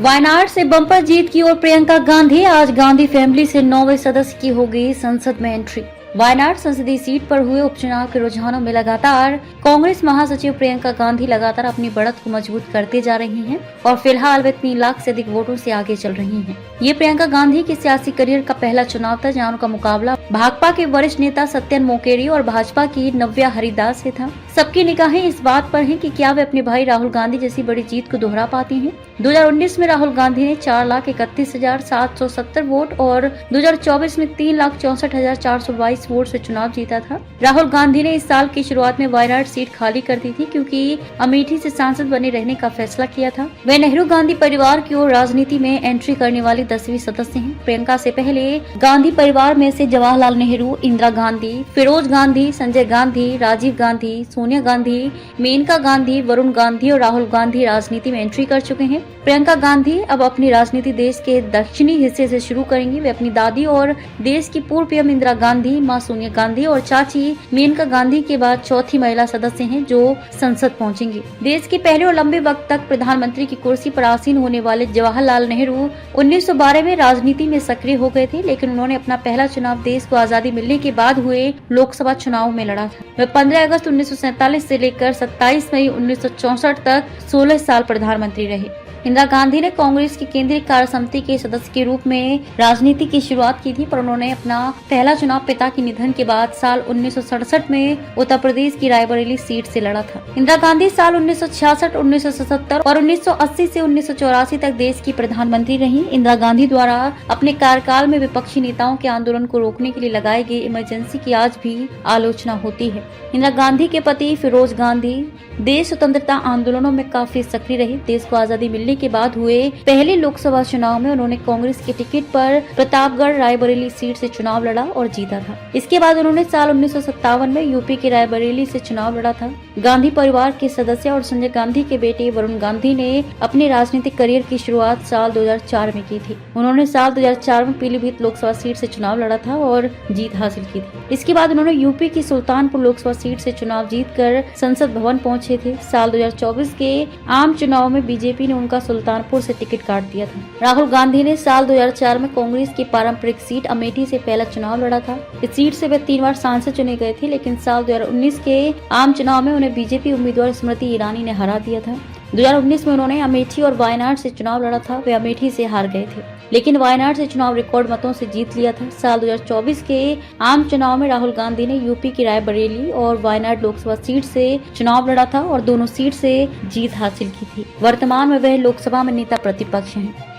वायनाड से बम्पर जीत की ओर प्रियंका गांधी। आज गांधी फैमिली से 9वें सदस्य की हो गई संसद में एंट्री। वायनाड संसदीय सीट पर हुए उपचुनाव के रुझानों में लगातार कांग्रेस महासचिव प्रियंका गांधी लगातार अपनी बढ़त को मजबूत करते जा रही हैं और फिलहाल वे 3 लाख से अधिक वोटों से आगे चल रही हैं। ये प्रियंका गांधी के सियासी करियर का पहला चुनाव था जहां उनका मुकाबला भाकपा के वरिष्ठ नेता सत्यन मोकेरी और भाजपा की नव्या हरिदास से था। सबकी निगाहें इस बात पर हैं कि क्या वे अपने भाई राहुल गांधी जैसी बड़ी जीत को दोहरा पाती हैं। 2019 में राहुल गांधी ने 4,31,770 वोट और 2024 में 3,64,422 वोट से चुनाव जीता था। राहुल गांधी ने इस साल की शुरुआत में वायनाड सीट खाली कर दी थी क्योंकि अमेठी से सांसद बने रहने का फैसला किया था। वे नेहरू गांधी परिवार की ओर राजनीति में एंट्री करने वाली 10वीं सदस्य हैं। प्रियंका से पहले गांधी परिवार में से जवाहरलाल नेहरू, इंदिरा गांधी, फिरोज गांधी, संजय गांधी, राजीव गांधी, सोनिया गांधी, मेनका गांधी, वरुण गांधी और राहुल गांधी राजनीति में एंट्री कर चुके हैं। प्रियंका गांधी अब अपनी राजनीति देश के दक्षिणी हिस्से से शुरू करेंगी। वे अपनी दादी और देश की पूर्व पीएम इंदिरा गांधी, मां सोनिया गांधी और चाची मेनका गांधी के बाद चौथी महिला सदस्य हैं जो संसद पहुंचेंगी। देश के पहले और लंबे वक्त तक प्रधानमंत्री की कुर्सी पर आसीन होने वाले जवाहरलाल नेहरू 1912 में राजनीति में सक्रिय हो गए थे, लेकिन उन्होंने अपना पहला चुनाव देश को आजादी मिलने के बाद हुए लोकसभा चुनाव में लड़ा था। वे 15 अगस्त 1947 से लेकर 27 मई 1964 तक 16 साल प्रधानमंत्री रहे। इंदिरा गांधी ने कांग्रेस की केंद्रीय कार्य समिति के सदस्य के रूप में राजनीति की शुरुआत की थी, पर उन्होंने अपना पहला चुनाव पिता के निधन के बाद साल 1967 में उत्तर प्रदेश की रायबरेली सीट से लड़ा था। इंदिरा गांधी साल 1966, 1977 और 1980 से 1984 तक देश की प्रधानमंत्री रहीं। इंदिरा गांधी द्वारा अपने कार्यकाल में विपक्षी नेताओं के आंदोलन को रोकने के लिए लगाए गए इमरजेंसी की आज भी आलोचना होती है। इंदिरा गांधी के पति फिरोज गांधी देश स्वतंत्रता आंदोलनों में काफी सक्रिय रहे। देश को आजादी मिलने के बाद हुए पहले लोकसभा चुनाव में उन्होंने कांग्रेस के टिकट पर प्रतापगढ़ रायबरेली सीट से चुनाव लड़ा और जीता था। इसके बाद उन्होंने साल 1957 में यूपी के रायबरेली से चुनाव लड़ा था। गांधी परिवार के सदस्य और संजय गांधी के बेटे वरुण गांधी ने अपने राजनीतिक करियर की शुरुआत साल 2004 में की थी। उन्होंने साल 2004 में पीलीभीत लोकसभा सीट से चुनाव लड़ा था और जीत हासिल की थी। इसके बाद उन्होंने यूपी की सुल्तानपुर लोकसभा सीट से चुनाव जीतकर संसद भवन पहुंचे थे। साल 2024 के आम चुनाव में बीजेपी ने उनका सुल्तानपुर से टिकट काट दिया था। राहुल गांधी ने साल 2004 में कांग्रेस की पारंपरिक सीट अमेठी से पहला चुनाव लड़ा था। इस सीट से वे 3 बार सांसद चुने गए थे, लेकिन साल 2019 के आम चुनाव में उन्हें बीजेपी उम्मीदवार स्मृति ईरानी ने हरा दिया था। 2019 में उन्होंने अमेठी और वायनाड से चुनाव लड़ा था। वे अमेठी से हार गए थे, लेकिन वायनाड से चुनाव रिकॉर्ड मतों से जीत लिया था। साल 2024 के आम चुनाव में राहुल गांधी ने यूपी की रायबरेली और वायनाड लोकसभा सीट से चुनाव लड़ा था और दोनों सीट से जीत हासिल की थी। वर्तमान में वह लोकसभा में नेता प्रतिपक्ष हैं।